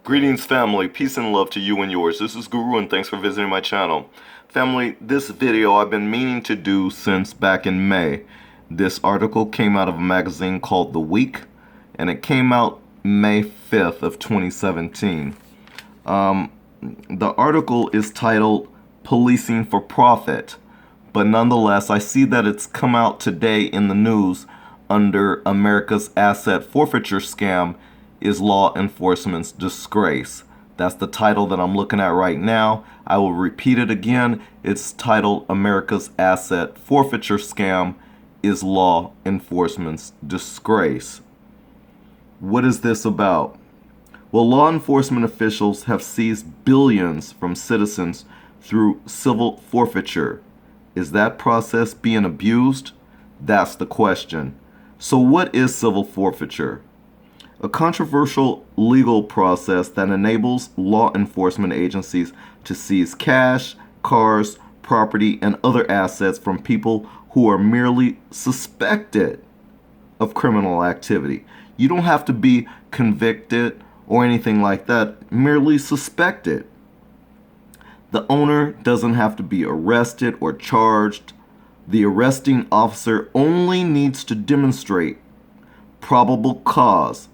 Greetings, family. Peace and love to you and yours. This is Guru, and thanks for visiting my channel. Family, this video I've been meaning to do since back in May. This article came out of a magazine called The Week, and it came out May 5th of 2017. The article is titled Policing for Profit, but nonetheless, I see that it's come out today in the news under America's Asset Forfeiture Scam is Law Enforcement's Disgrace. That's the title that I'm looking at right now. I will repeat it again. It's titled America's Asset Forfeiture Scam is Law Enforcement's Disgrace. What is this about? Well, law enforcement officials have seized billions from citizens through civil forfeiture. Is that process being abused? That's the question. So what is civil forfeiture? A controversial legal process that enables law enforcement agencies to seize cash, cars, property, and other assets from people who are merely suspected of criminal activity. You don't have to be convicted or anything like that, merely suspected. The owner doesn't have to be arrested or charged. The arresting officer only needs to demonstrate probable cause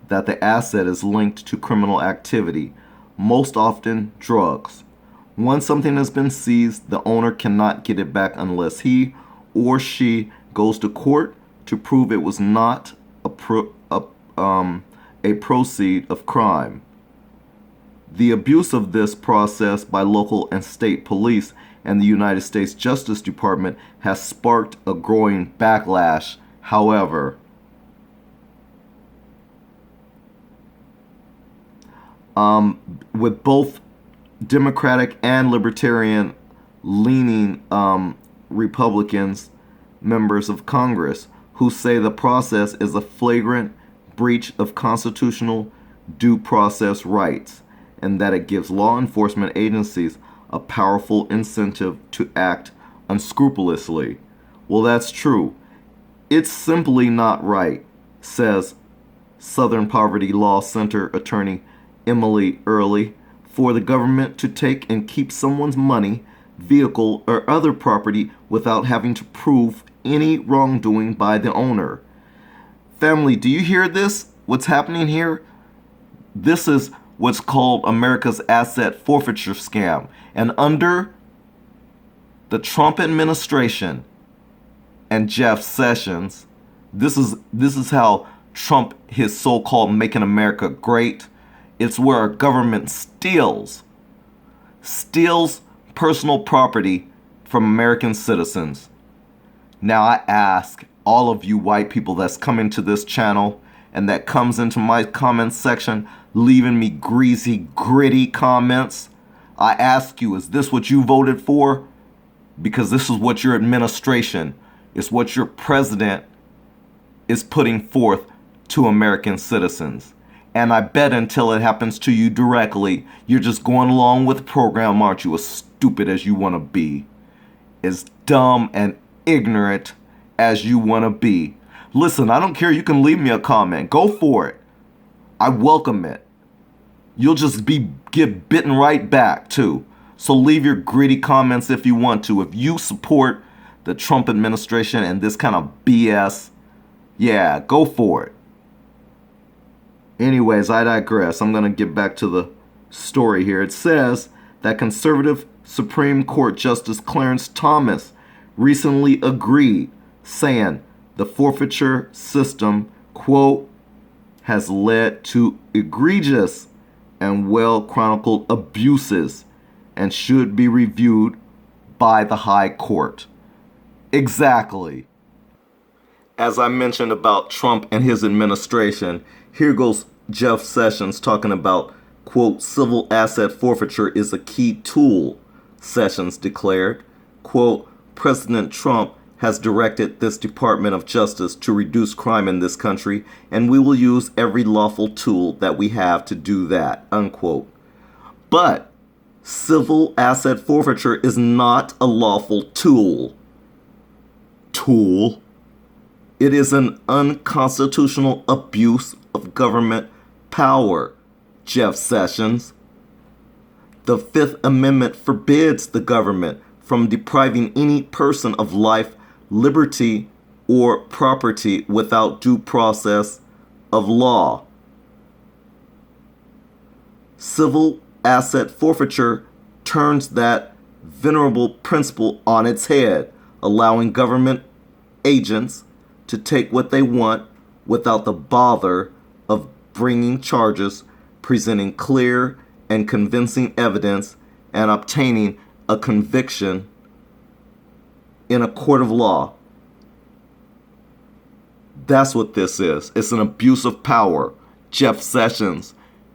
that the asset is linked to criminal activity, most often drugs. Once something has been seized, the owner cannot get it back unless he or she goes to court to prove it was not a proceed of crime. The abuse of this process by local and state police and the United States Justice Department has sparked a growing backlash. However, with both Democratic and Libertarian leaning Republicans, members of Congress, who say the process is a flagrant breach of constitutional due process rights and that it gives law enforcement agencies a powerful incentive to act unscrupulously. Well, that's true. It's simply not right, says Southern Poverty Law Center attorney Emily Early, for the government to take and keep someone's money, vehicle, or other property without having to prove any wrongdoing by the owner. Family, do you hear this? What's happening here? This is what's called America's Asset Forfeiture Scam. And under the Trump administration and Jeff Sessions, this is how Trump, his so-called Making America Great, it's where our government steals personal property from American citizens. Now I ask all of you white people that's coming to this channel and that comes into my comment section leaving me greasy, gritty comments, I ask you, is this what you voted for? Because this is what your administration, is what your president is putting forth to American citizens. And I bet until it happens to you directly, you're just going along with the program, aren't you? As stupid as you want to be. As dumb and ignorant as you want to be. Listen, I don't care. You can leave me a comment. Go for it. I welcome it. You'll just get bitten right back, too. So leave your gritty comments if you want to. If you support the Trump administration and this kind of BS, yeah, go for it. Anyways, I digress. I'm going to get back to the story here. It says that conservative Supreme Court Justice Clarence Thomas recently agreed, saying the forfeiture system, quote, has led to egregious and well-chronicled abuses and should be reviewed by the High Court. Exactly. As I mentioned about Trump and his administration, here goes Jeff Sessions talking about, quote, civil asset forfeiture is a key tool, Sessions declared. Quote, President Trump has directed this Department of Justice to reduce crime in this country, and we will use every lawful tool that we have to do that, unquote. But civil asset forfeiture is not a lawful tool. It is an unconstitutional abuse of government power. Jeff Sessions. The Fifth Amendment forbids the government from depriving any person of life, liberty, or property without due process of law. Civil asset forfeiture turns that venerable principle on its head, allowing government agents to take what they want without the bother of bringing charges, presenting clear and convincing evidence, and obtaining a conviction in a court of law. That's what this is. It's an abuse of power. Jeff Sessions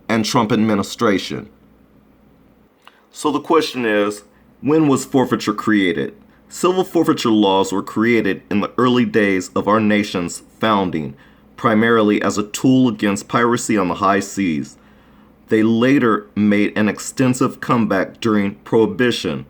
and Trump administration. So the question is, when was forfeiture created? Civil forfeiture laws were created in the early days of our nation's founding, primarily as a tool against piracy on the high seas. They later made an extensive comeback during Prohibition,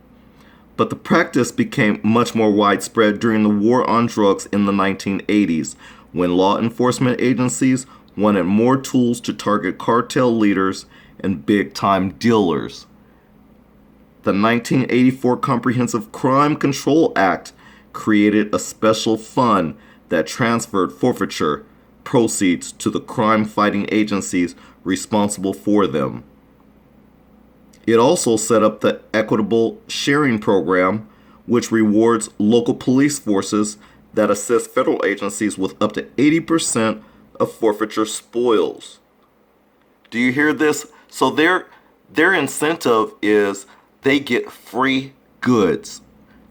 but the practice became much more widespread during the war on drugs in the 1980s, when law enforcement agencies wanted more tools to target cartel leaders and big-time dealers. The 1984 Comprehensive Crime Control Act created a special fund that transferred forfeiture proceeds to the crime-fighting agencies responsible for them. It also set up the Equitable Sharing Program, which rewards local police forces that assist federal agencies with up to 80% of forfeiture spoils. Do you hear this? So their incentive is they get free goods.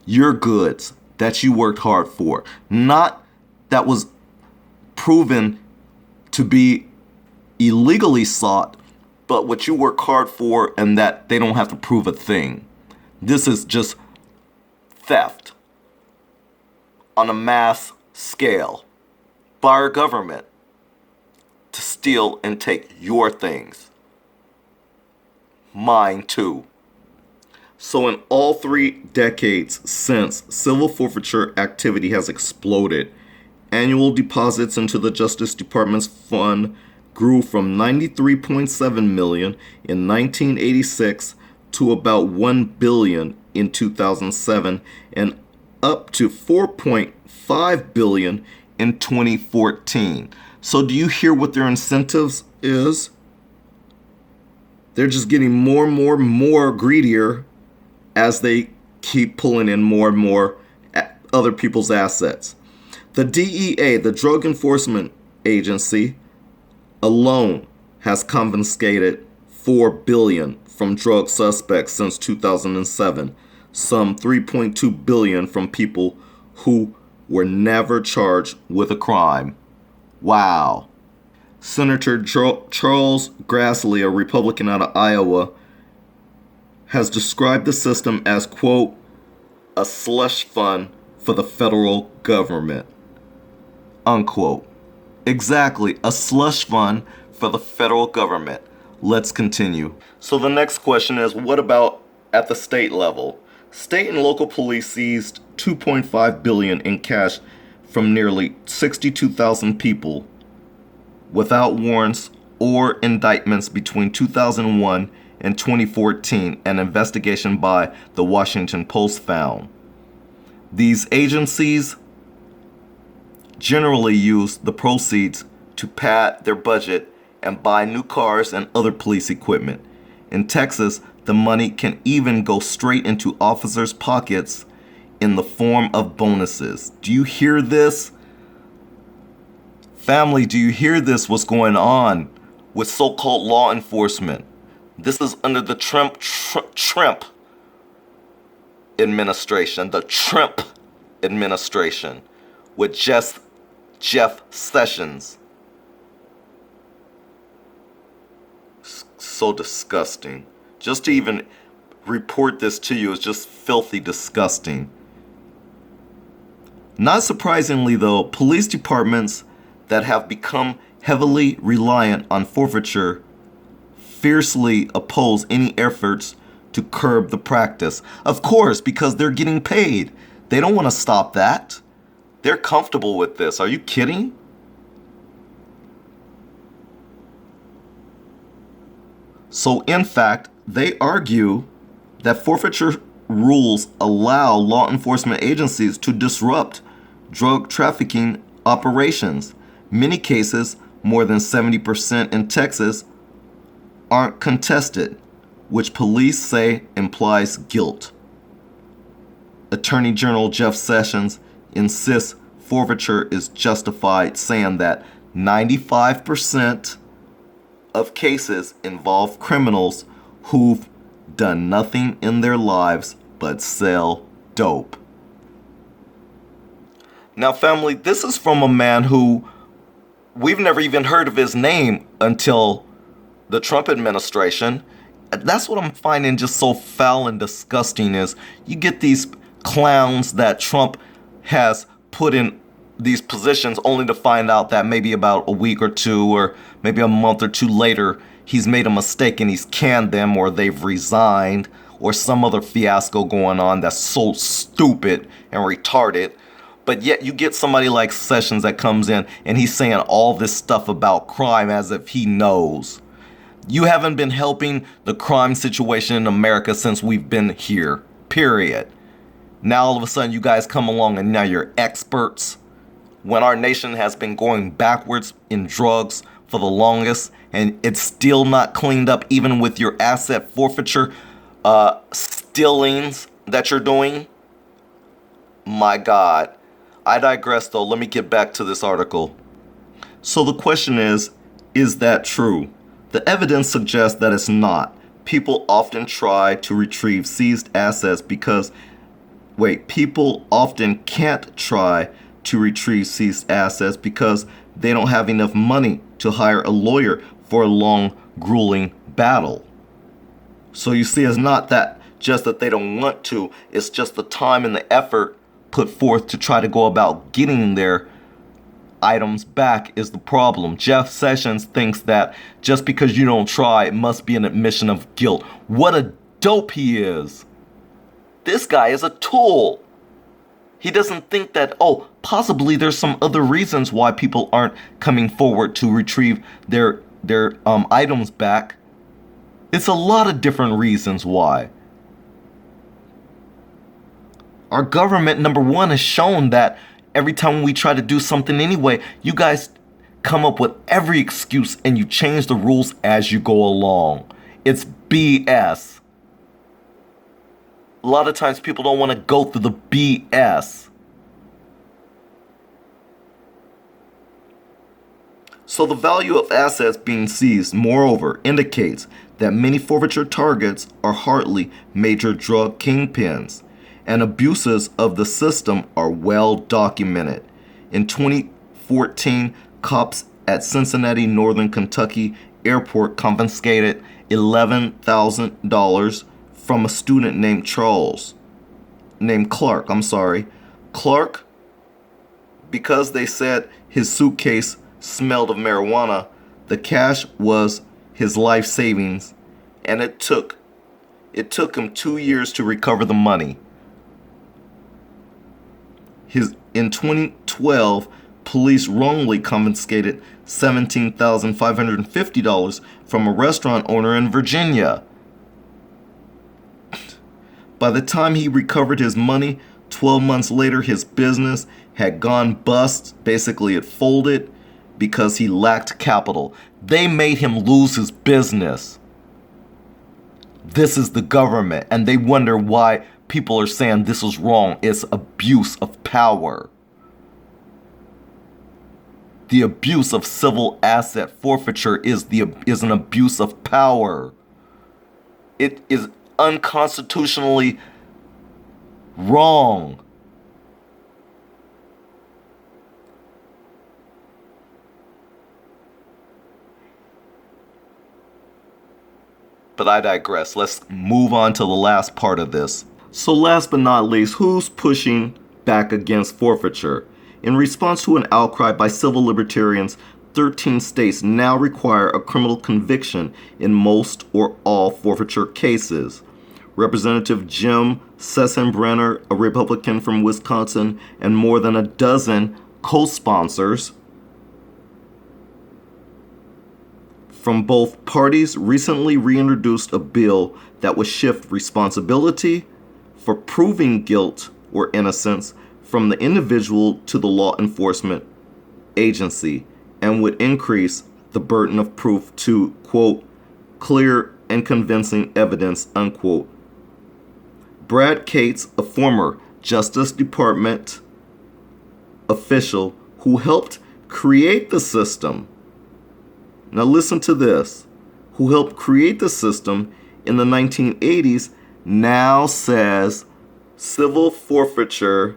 Your goods that you worked hard for. Not that was proven to be illegally sought, but what you work hard for and that they don't have to prove a thing. This is just theft on a mass scale by our government to steal and take your things. Mine too. So in all 3 decades since, civil forfeiture activity has exploded. Annual deposits into the Justice Department's fund grew from $93.7 million in 1986 to about $1 billion in 2007 and up to $4.5 billion in 2014. So do you hear what their incentives is? They're just getting more and more greedier as they keep pulling in more and more other people's assets. The DEA, the Drug Enforcement Agency, alone has confiscated $4 billion from drug suspects since 2007, some $3.2 billion from people who were never charged with a crime. Wow. Senator Charles Grassley, a Republican out of Iowa, has described the system as, quote, a slush fund for the federal government, unquote. Exactly, a slush fund for the federal government. Let's continue. So the next question is, what about at the state level? State and local police seized $2.5 billion in cash from nearly 62,000 people without warrants or indictments between 2001 and 2014, an investigation by the Washington Post found. These agencies generally use the proceeds to pad their budget and buy new cars and other police equipment. In Texas, the money can even go straight into officers' pockets in the form of bonuses. Do you hear this? Family, do you hear this? What's going on with so-called law enforcement? This is under the Trump administration, the Trump administration with Jeff Sessions. So disgusting. Just to even report this to you is just filthy disgusting. Not surprisingly though, police departments that have become heavily reliant on forfeiture fiercely oppose any efforts to curb the practice. Of course, because they're getting paid. They don't want to stop that. They're comfortable with this. Are you kidding? So in fact, they argue that forfeiture rules allow law enforcement agencies to disrupt drug trafficking operations. Many cases, more than 70% in Texas, aren't contested, which police say implies guilt. Attorney General Jeff Sessions insists forfeiture is justified, saying that 95% of cases involve criminals who've done nothing in their lives but sell dope. Now, family, this is from a man who we've never even heard of his name until the Trump administration. That's what I'm finding just so foul and disgusting is you get these clowns that Trump has put in these positions only to find out that maybe about a week or two or maybe a month or two later he's made a mistake and he's canned them or they've resigned or some other fiasco going on that's so stupid and retarded. But yet you get somebody like Sessions that comes in and he's saying all this stuff about crime as if he knows. You haven't been helping the crime situation in America since we've been here, period. Now all of a sudden you guys come along and now you're experts when our nation has been going backwards in drugs for the longest and it's still not cleaned up even with your asset forfeiture stealings that you're doing. My God. I digress though. Let me get back to this article. So the question is that true? The evidence suggests that it's not. People often try to retrieve seized assets because people often can't try to retrieve seized assets because they don't have enough money to hire a lawyer for a long, grueling battle. So you see, it's not that just that they don't want to, it's just the time and the effort put forth to try to go about getting their items back is the problem. Jeff Sessions thinks that just because you don't try, it must be an admission of guilt. What a dope he is. This guy is a tool. He doesn't think that, possibly there's some other reasons why people aren't coming forward to retrieve their items back. It's a lot of different reasons why. Our government, number one, has shown that every time we try to do something anyway, you guys come up with every excuse and you change the rules as you go along. It's BS. A lot of times people don't want to go through the BS. So the value of assets being seized, moreover, indicates that many forfeiture targets are hardly major drug kingpins, and abuses of the system are well documented. In 2014, cops at Cincinnati, Northern Kentucky airport confiscated $11,000 from a student named Clark. Clark, because they said his suitcase smelled of marijuana, the cash was his life savings, and it took him 2 years to recover the money. In 2012, police wrongly confiscated $17,550 from a restaurant owner in Virginia. By the time he recovered his money, 12 months later, his business had gone bust. Basically, it folded because he lacked capital. They made him lose his business. This is the government, and they wonder why people are saying this is wrong. It's abuse of power. The abuse of civil asset forfeiture is an abuse of power. It is unconstitutionally wrong. But I digress. Let's move on to the last part of this. So last but not least, who's pushing back against forfeiture? In response to an outcry by civil libertarians, 13 states now require a criminal conviction in most or all forfeiture cases. Representative Jim Sessenbrenner, a Republican from Wisconsin, and more than a dozen co-sponsors from both parties recently reintroduced a bill that would shift responsibility for proving guilt or innocence from the individual to the law enforcement agency and would increase the burden of proof to, quote, clear and convincing evidence, unquote. Brad Cates, a former Justice Department official who helped create the system, now listen to this, who helped create the system in the 1980s, now says civil forfeiture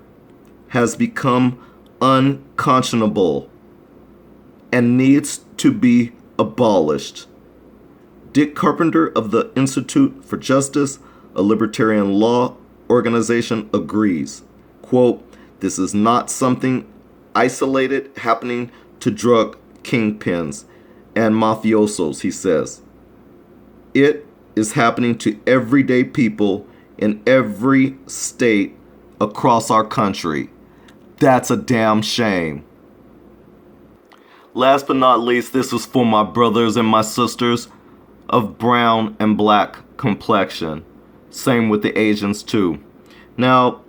has become unconscionable and needs to be abolished. Dick Carpenter of the Institute for Justice, a libertarian law organization, agrees. Quote, this is not something isolated happening to drug kingpins and mafiosos, he says. It is happening to everyday people in every state across our country. That's a damn shame. Last but not least, this is for my brothers and my sisters of brown and black complexion. Same with the Asians too. Now,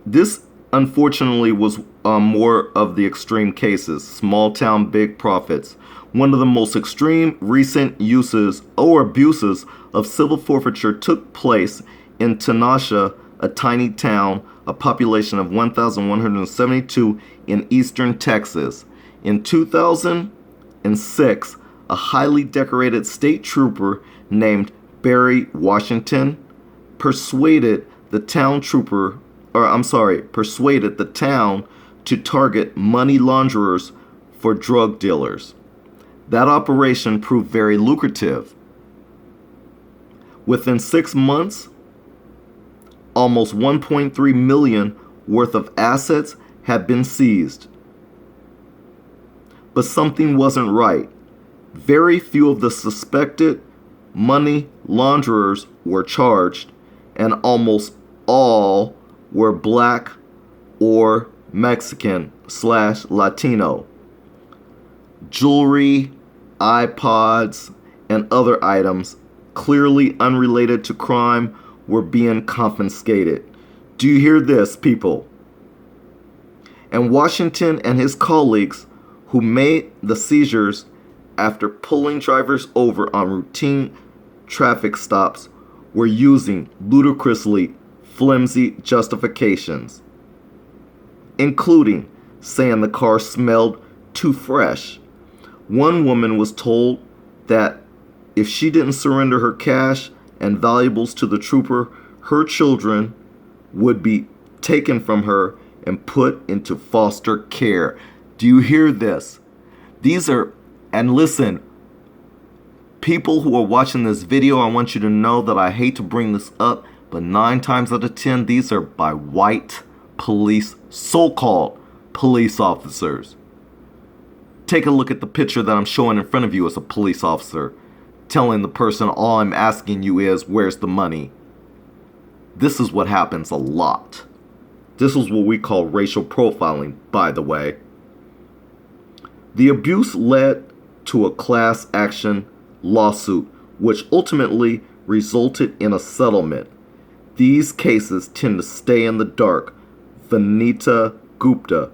this unfortunately was more of the extreme cases. Small town, big profits. One of the most extreme recent uses or abuses of civil forfeiture took place in Tinashe, a tiny town, a population of 1,172 in eastern Texas. In 2006, a highly decorated state trooper named Barry Washington persuaded the town to target money launderers for drug dealers. That operation proved very lucrative. Within 6 months, almost 1.3 million worth of assets had been seized. But something wasn't right. Very few of the suspected money launderers were charged, and almost all were black or Mexican/Latino. Jewelry, iPods, and other items clearly unrelated to crime were being confiscated. Do you hear this, people? And Washington and his colleagues, who made the seizures after pulling drivers over on routine traffic stops, were using ludicrously flimsy justifications, including saying the car smelled too fresh. One woman was told that if she didn't surrender her cash and valuables to the trooper, her children would be taken from her and put into foster care. Do you hear this? These are, and listen, people who are watching this video, I want you to know that I hate to bring this up, but 9 times out of 10, these are by white police, so-called police officers. Take a look at the picture that I'm showing in front of you as a police officer, telling the person, all I'm asking you is, where's the money? This is what happens a lot. This is what we call racial profiling, by the way. The abuse led to a class action lawsuit, which ultimately resulted in a settlement. These cases tend to stay in the dark. Vanita Gupta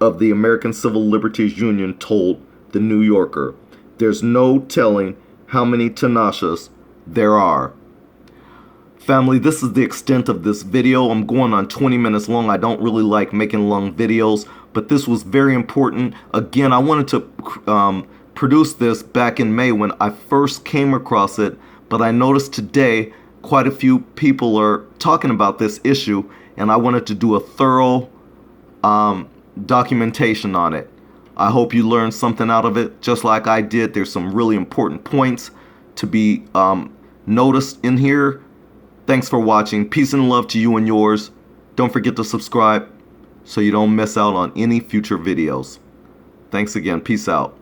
of the American Civil Liberties Union told The New Yorker, there's no telling how many Tinashes there are. Family, this is the extent of this video. I'm going on 20 minutes long. I don't really like making long videos, but this was very important. Again, I wanted to produce this back in May when I first came across it, but I noticed today quite a few people are talking about this issue, and I wanted to do a thorough documentation on it. I hope you learned something out of it, just like I did. There's some really important points to be noticed in here. Thanks for watching. Peace and love to you and yours. Don't forget to subscribe so you don't miss out on any future videos. Thanks again. Peace out.